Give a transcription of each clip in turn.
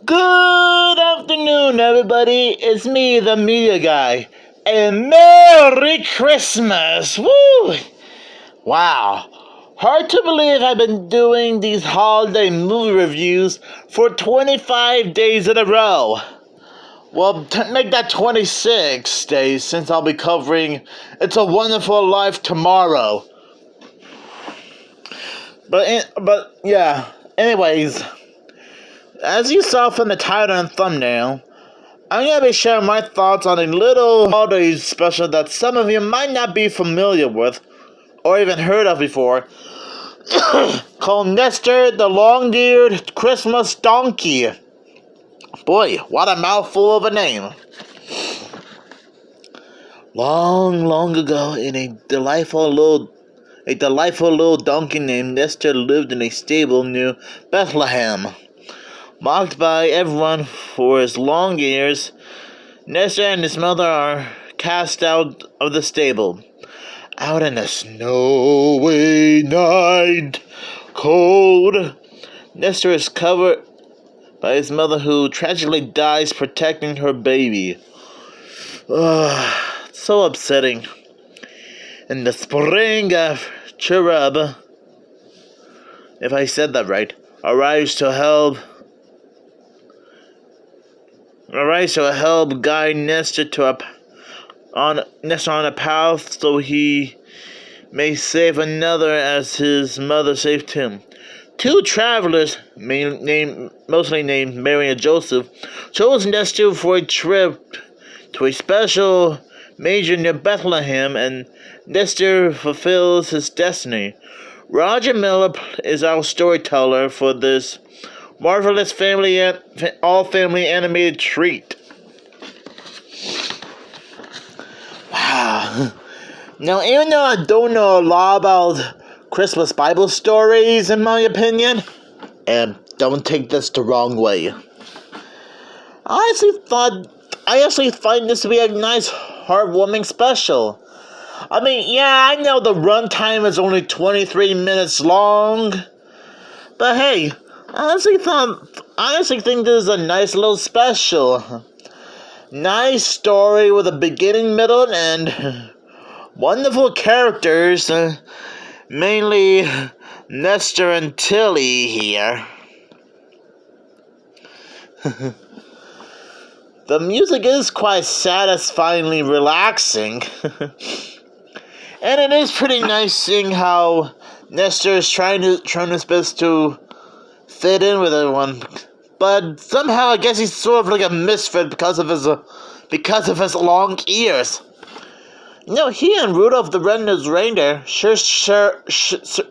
Good afternoon, everybody. It's me, the media guy. And Merry Christmas! Woo! Wow. Hard to believe I've been doing these holiday movie reviews for 25 days in a row. Well, make that 26 days since I'll be covering It's a Wonderful Life tomorrow. But yeah. Anyways, as you saw from the title and thumbnail, I'm going to be sharing my thoughts on a little holiday special that some of you might not be familiar with or even heard of before, called Nestor the Long-Eared Christmas Donkey. Boy, what a mouthful of a name. Long, long ago, in a delightful little donkey named Nestor lived in a stable near Bethlehem. Mocked by everyone for his long ears, Nestor and his mother are cast out of the stable. Out in the snowy night cold, Nestor is covered by his mother, who tragically dies protecting her baby. So upsetting. In the spring of Cherub, if I said that right, arrives to help guide Nestor on a path so he may save another as his mother saved him. Two travelers, mostly named Mary and Joseph, chose Nestor for a trip to a special manger near Bethlehem, and Nestor fulfills his destiny. Roger Miller is our storyteller for this marvelous all-family animated treat. Wow. Now, even though I don't know a lot about Christmas Bible stories, in my opinion, and don't take this the wrong way, I actually find this to be a nice, heartwarming special. I mean, yeah, I know the runtime is only 23 minutes long, but hey, I honestly think this is a nice little special. Nice story with a beginning, middle, and end. Wonderful characters, mainly Nestor and Tilly here. The music is quite satisfyingly relaxing. And it is pretty nice seeing how Nestor is trying his best to fit in with everyone, but somehow I guess he's sort of like a misfit because of his long ears. You know, he and Rudolph the Red-Nosed Reindeer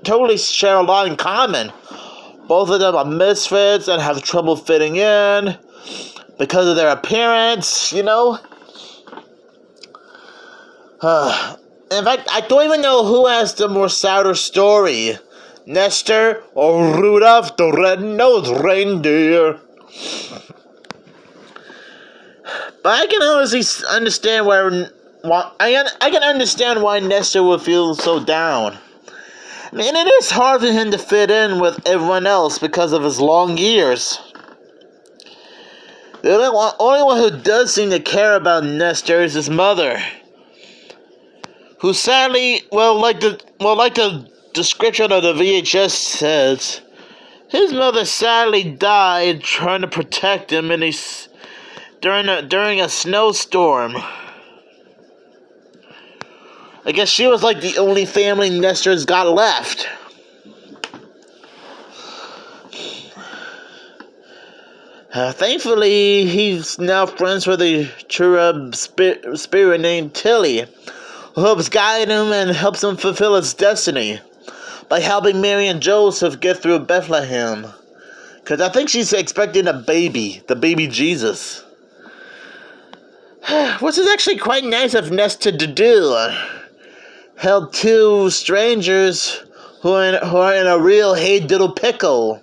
totally share a lot in common. Both of them are misfits and have trouble fitting in because of their appearance, you know. In fact, I don't even know who has the more sadder story, Nestor or Rudolph the Red-Nosed Reindeer. But I can honestly understand I can understand why Nestor would feel so down. I mean, it is hard for him to fit in with everyone else because of his long ears. The only one who does seem to care about Nestor is his mother, who sadly, like the description of the VHS says, his mother sadly died trying to protect him during a snowstorm. I guess she was like the only family Nestor's got left. Thankfully, he's now friends with a cherub spirit named Tilly, who helps guide him and helps him fulfill his destiny by helping Mary and Joseph get through Bethlehem. Because I think she's expecting the baby Jesus. Which is actually quite nice of Nestor to do. Help two strangers who are in a real hey diddle pickle.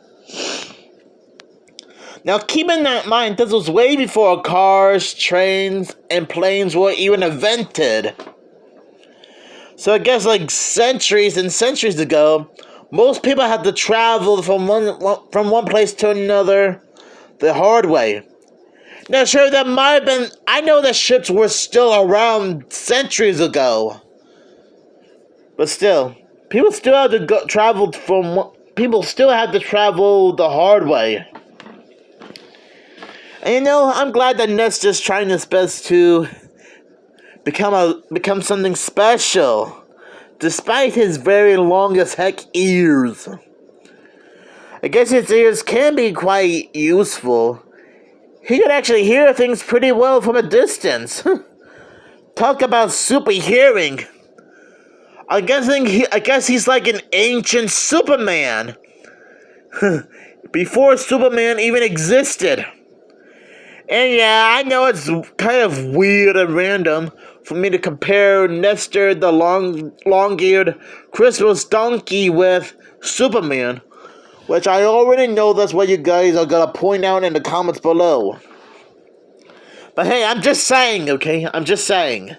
Now keep in mind, this was way before cars, trains, and planes were even invented. So I guess like centuries and centuries ago, most people had to travel from one place to another the hard way. Now, sure, that might have been. I know that ships were still around centuries ago, but still, people still had to travel from. People still had to travel the hard way. And I'm glad that Nestor's trying his best to become something special, despite his very long as heck ears. I guess his ears can be quite useful. He can actually hear things pretty well from a distance. Talk about super hearing. I guess he's like an ancient Superman. Before Superman even existed. And yeah, I know it's kind of weird and random for me to compare Nestor the long-eared Christmas donkey with Superman, which I already know that's what you guys are gonna point out in the comments below. But hey, I'm just saying, okay? I'm just saying.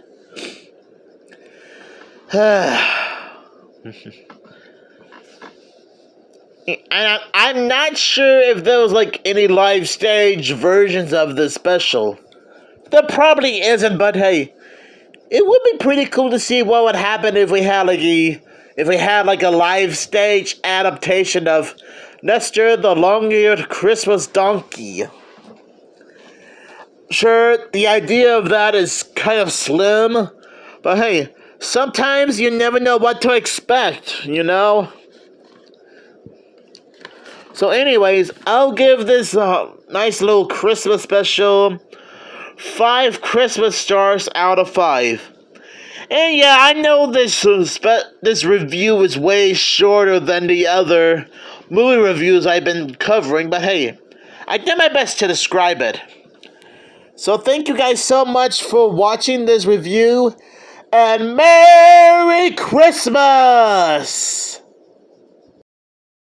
And I'm not sure if there was like any live stage versions of this special. There probably isn't, but hey, it would be pretty cool to see what would happen if we had like a live stage adaptation of Nestor the long-eared Christmas donkey. Sure, the idea of that is kind of slim, but hey, sometimes you never know what to expect, So anyways, I'll give this nice little Christmas special 5 Christmas stars out of 5. And yeah, I know this review is way shorter than the other movie reviews I've been covering, but hey, I did my best to describe it. So thank you guys so much for watching this review, and Merry Christmas!